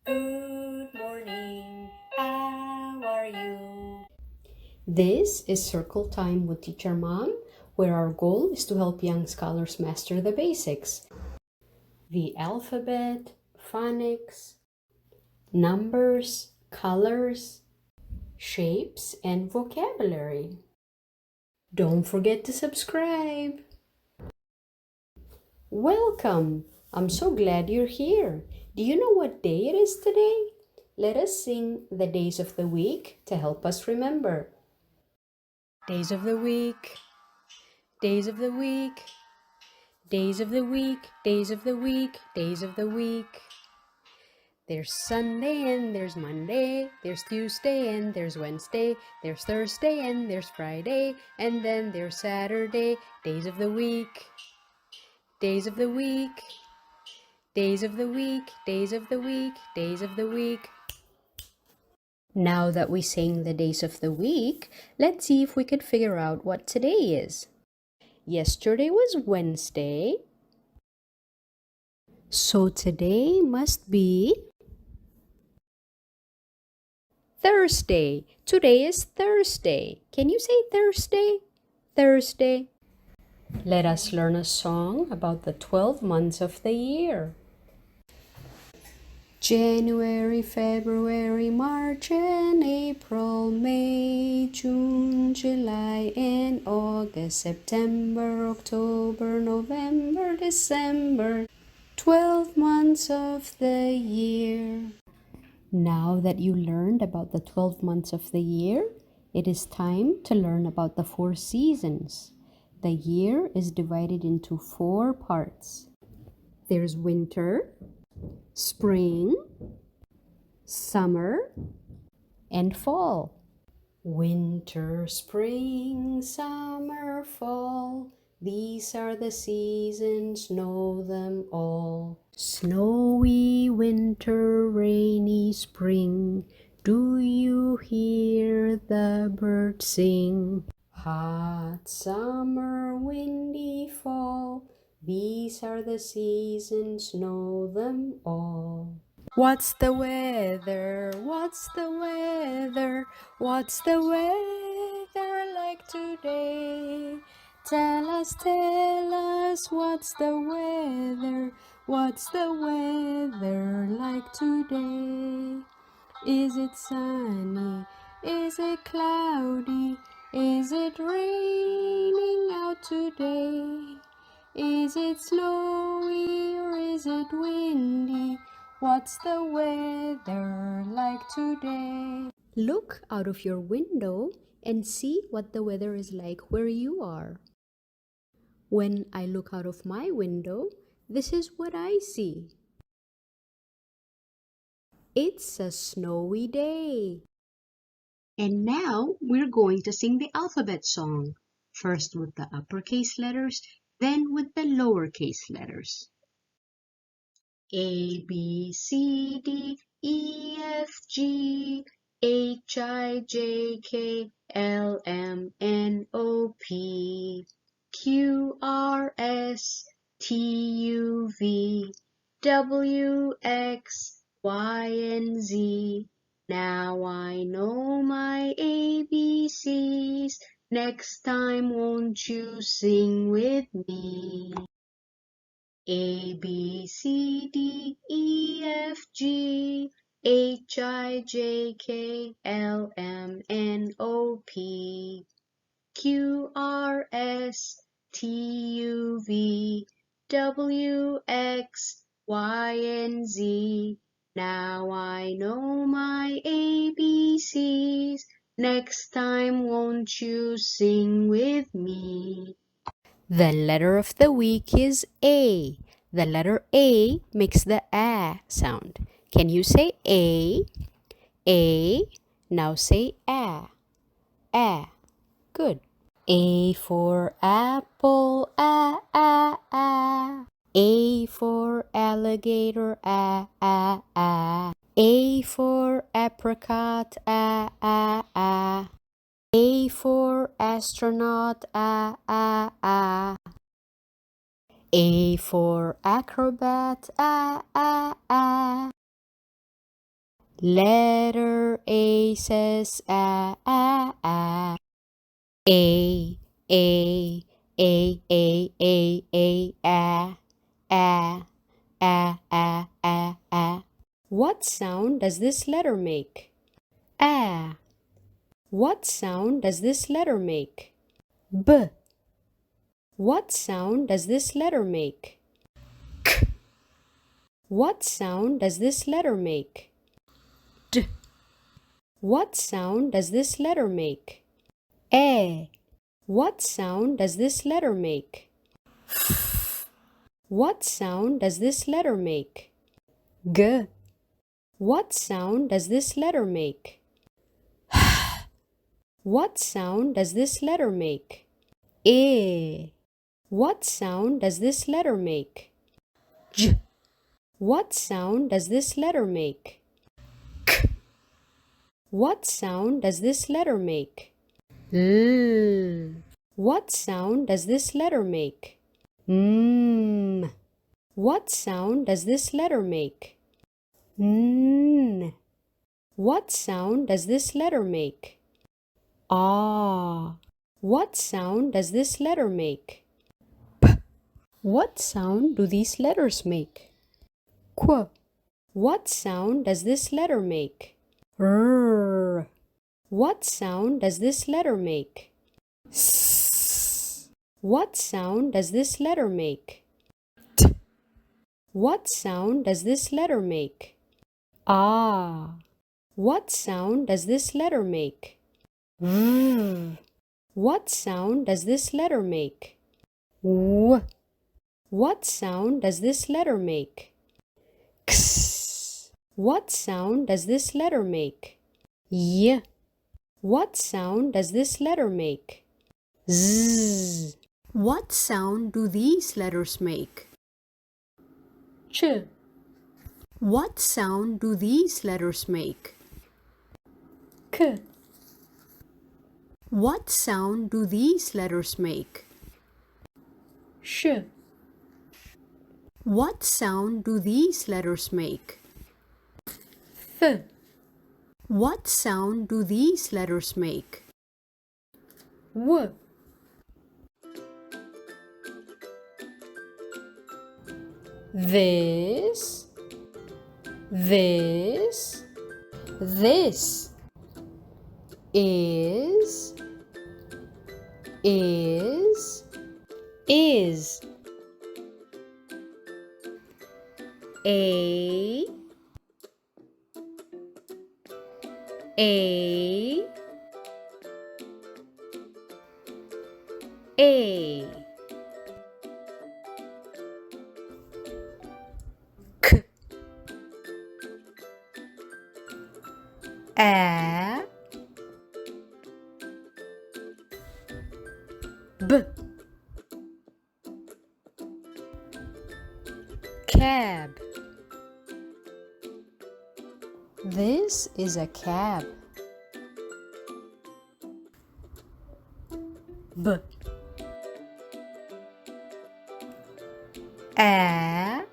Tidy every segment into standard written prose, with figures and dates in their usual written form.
Good morning, how are you? This is Circle Time with Teacher Mom, where our goal is to help young scholars master the basics. The alphabet, phonics, numbers, colors, shapes, and vocabulary. Don't forget to subscribe. Welcome! I'm so glad you're here. Do you know what day it is today? Let us sing the days of the week to help us remember. Days of the week, days of the week, days of the week, days of the week, days of the week. There's Sunday and there's Monday, there's Tuesday and there's Wednesday, there's Thursday and there's Friday, and then there's Saturday. Days of the week, days of the week, days of the week, days of the week, days of the week. Now that we sang the days of the week, let's see if we could figure out what today is. Yesterday was Wednesday, so today must be Thursday. Today is Thursday. Can you say Thursday? Thursday. Let us learn a song about the 12 months of the year. January, February, March and April, May, June, July and August, September, October, November, December. 12 months of the year. Now that you learned about the 12 months of the year, it is time to learn about the 4 seasons. The year is divided into 4 parts. There's winter, spring, summer, and fall. Winter, spring, summer, fall. These are the seasons, know them all. Snowy winter, rainy spring. Do you hear the birds sing? Hot summer, windy fall. These are the seasons, know them all. What's the weather? What's the weather? What's the weather like today? Tell us, what's the weather? What's the weather like today? Is it sunny? Is it cloudy? Is it raining out today? Is it snowy or is it windy? What's the weather like today? Look out of your window and see what the weather is like where you are. When I look out of my window, this is what I see. It's a snowy day. And now we're going to sing the alphabet song, first with the uppercase letters, then with the lowercase letters. A, B, C, D, E, F, G, H, I, J, K, L, M, N, O, P, Q, R, S, T, U, V, W, X, Y, and Z. Now I know my ABCs. Next time won't you sing with me? A, B, C, D, E, F, G, H, I, J, K, L, M, N, O, P, Q, R, S, T, U, V, W, X, Y, and Z. Now I know my ABCs. Next time won't you sing with me? The letter of the week is A. The letter A makes the A sound. Can you say A? A. Now say A. A. Good. A for apple, A, A, A. A for alligator, A, A, A. A for apricot, A, A, A. A for astronaut, A, A, A. A for acrobat, A, A, A. Letter A says a, a, a. A, A, A, A, A, A, a, a, a, a, a, a. What sound does this letter make? A. What sound does this letter make? B. What sound does this letter make? K. What sound does this letter make? D. What sound does this letter make? A. What sound does this letter make? F. What sound does this letter make? G. What sound does this letter make? H. What sound does this letter make? I. What sound does this letter make? J. What sound does this letter make? K. What sound does this letter make? L. What sound does this letter make? M. What sound does this letter make? N. What sound does this letter make? Ah. What sound does this letter make? P. What sound do these letters make? Qu. What sound does this letter make? R. What sound does this letter make? S. What sound does this letter make? T. What sound does this letter make? Ah. What sound does this letter make? V. What sound does this letter make? W. What sound does this letter make? X. What sound does this letter make? Y. What sound does this letter make? Z. What sound do these letters make? Ch. What sound do these letters make? K. What sound do these letters make? Sh. What sound do these letters make? Th. What sound do these letters make? W. This, this, this is, a, a, a, k, a, b, cab. This is a cab. B. A.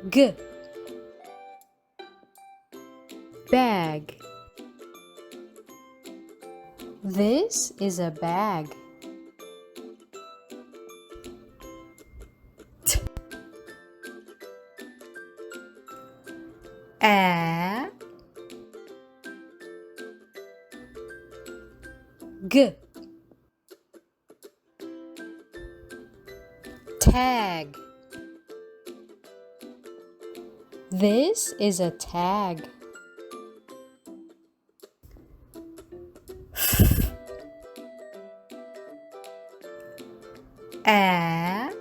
G. Bag. This is a bag. T. A. G. Tag. This is a tag. A.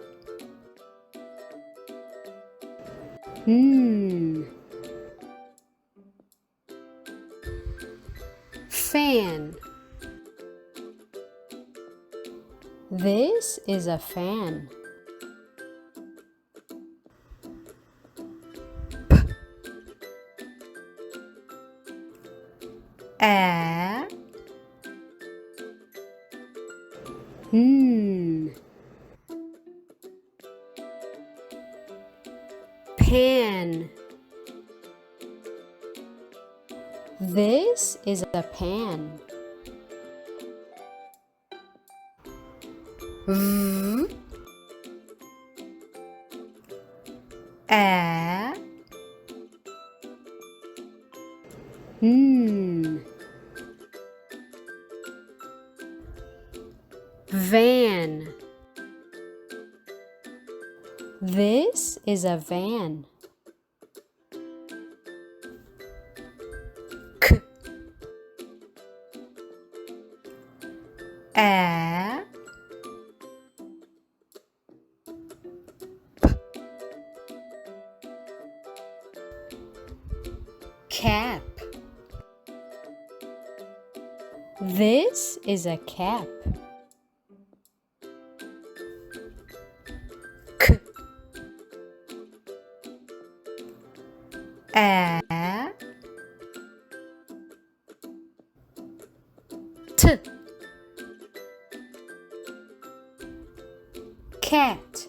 Fan. This is a fan. A. pan. This is a pan. V A N Van. This is a van. K A P Cap. This is a cap. K A T Cat.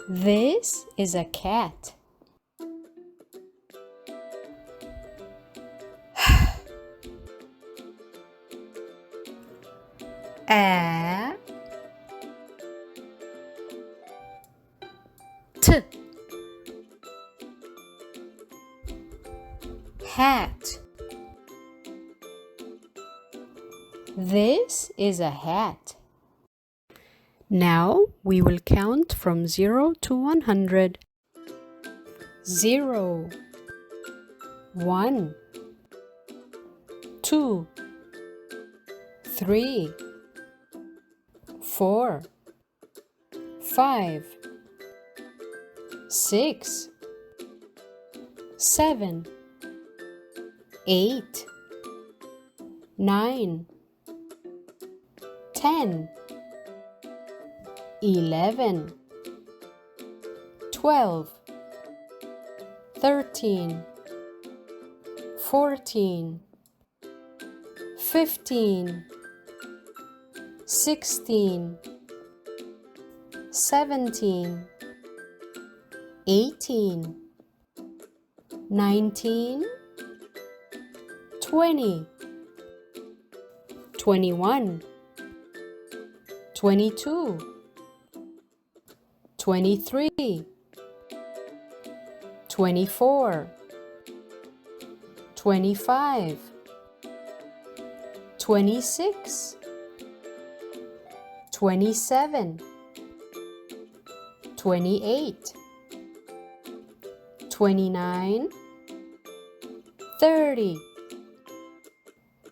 This is a cat. A T Hat. This is a hat. Now we will count from 0 to 100. 0 1 2 3 4 5 6 7 8 9 10 11 12 13 14 15 16 17 18 19 20 21 22 23 24 25 26 27 28 29 30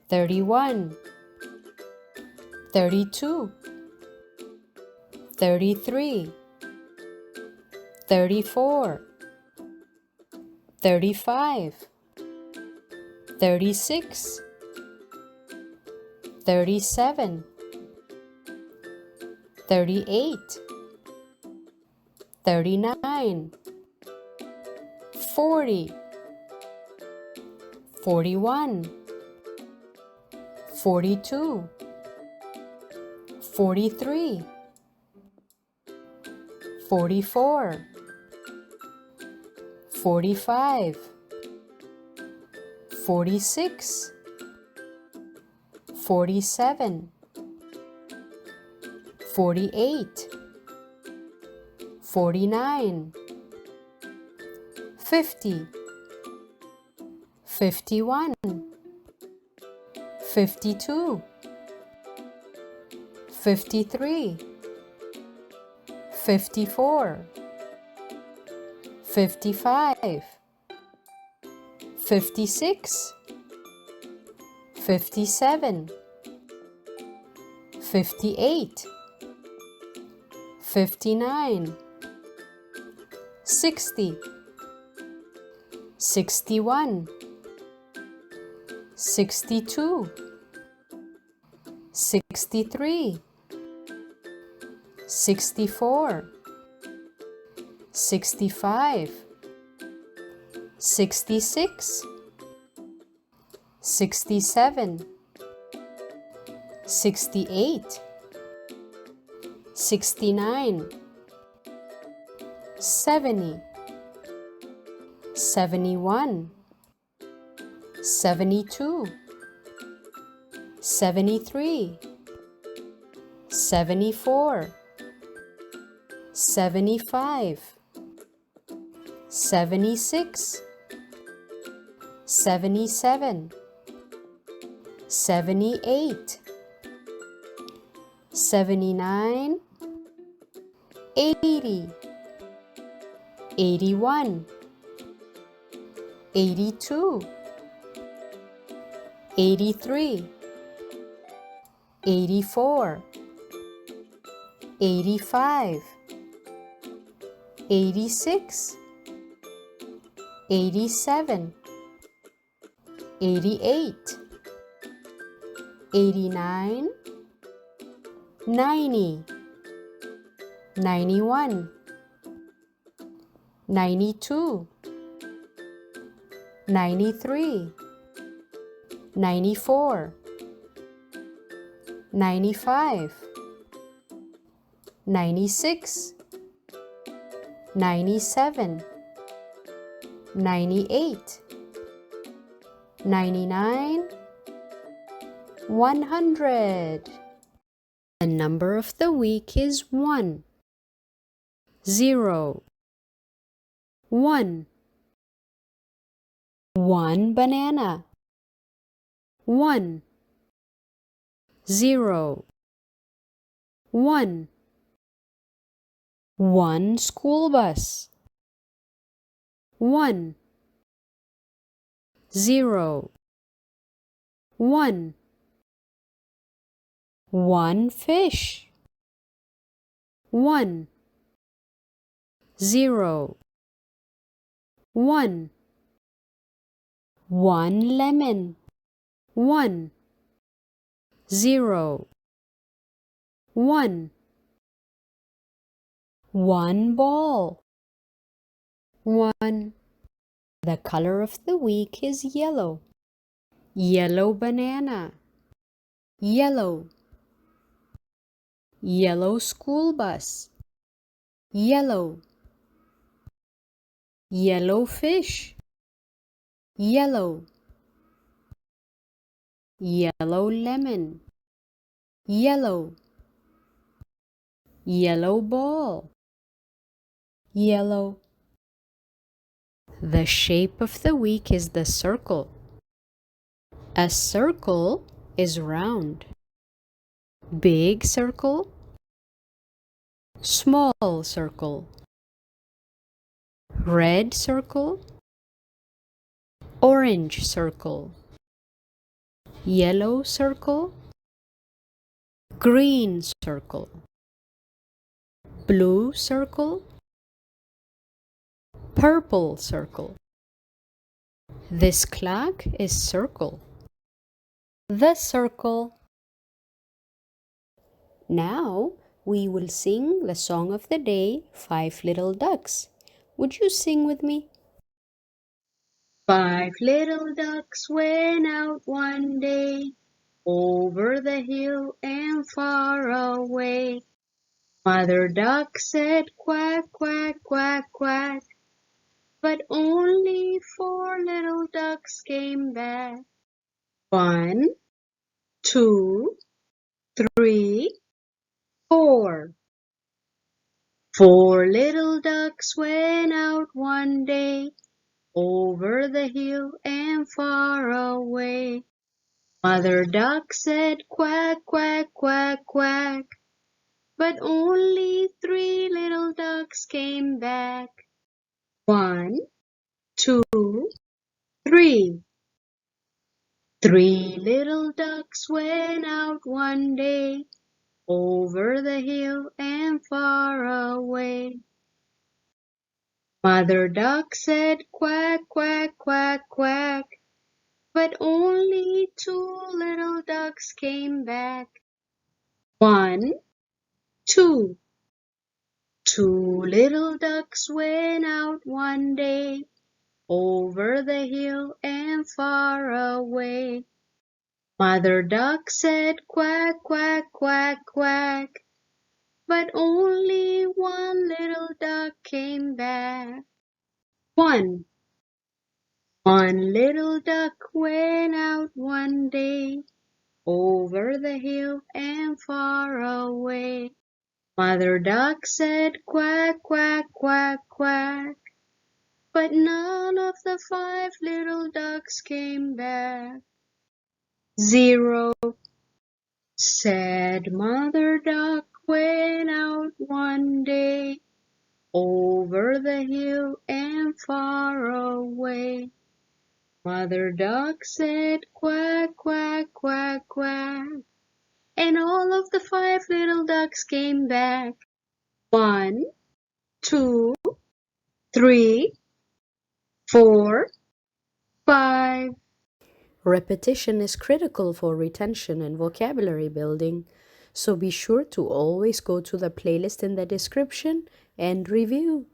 31 32 33 34 35 36 37 38 39 40 41 42 43 44 45 46 47 48 49 50 51 52 53 54 55 56 57 58 59 60 61 62 63 64 65 66 67 68 69 70, 71, 72, 73, 74, 75, 76, 77, 78, 79, 80, 81, 82, 83, 84, 85, 86, 87, 88, 89, 90, 91, 92, 93, 94, 95, 96, 97, 98, 99, 100. The number of the week is 1, 0, 1. 1 banana. 1, 0, 1. 1 school bus. 1, 0, 1. 1 fish. 1, 0, 1. 1 lemon. 1, 0, 1. 1 ball. 1. The color of the week is yellow. Yellow banana. Yellow. Yellow school bus. Yellow. Yellow fish. Yellow. Yellow lemon. Yellow. Yellow ball. Yellow. The shape of the week is the circle. A circle is round. Big circle, small circle. Red circle, orange circle. Yellow circle, green circle. Blue circle, purple circle. This clock is circle. The circle. Now we will sing the song of the day, Five Little Ducks. Would you sing with me? 5 little ducks went out one day, over the hill and far away. Mother duck said quack, quack, quack, quack, but only 4 little ducks came back. 1, 2, 3, 4. 4 little ducks went out one day, over the hill and far away. Mother duck said quack, quack, quack, quack, but only 3 little ducks came back. 1, 2, 3. 3 little ducks went out one day, over the hill and far away. Mother duck said quack, quack, quack, quack, but only 2 little ducks came back. 1, 2. 2 little ducks went out one day, over the hill and far away. Mother duck said quack, quack, quack, quack, but only 1 little duck duck came back. One little duck went out one day, over the hill and far away. Mother duck said quack, quack, quack, quack, but none of the 5 little ducks came back. 0, said Mother duck went out one day, over the hill and far away. Mother duck said quack, quack, quack, quack, and all of the 5 little ducks came back. 1, 2, 3, 4, 5. Repetition is critical for retention and vocabulary building, so be sure to always go to the playlist in the description and review.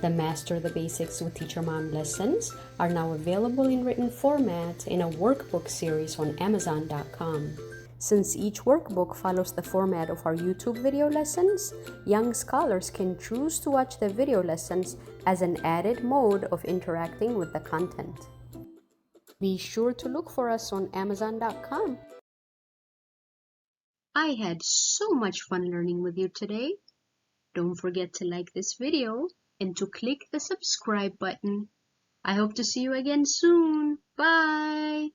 The Master the Basics with Teacher Mom lessons are now available in written format in a workbook series on Amazon.com. Since each workbook follows the format of our YouTube video lessons, young scholars can choose to watch the video lessons as an added mode of interacting with the content. Be sure to look for us on Amazon.com. I had so much fun learning with you today. Don't forget to like this video and to click the subscribe button. I hope to see you again soon. Bye!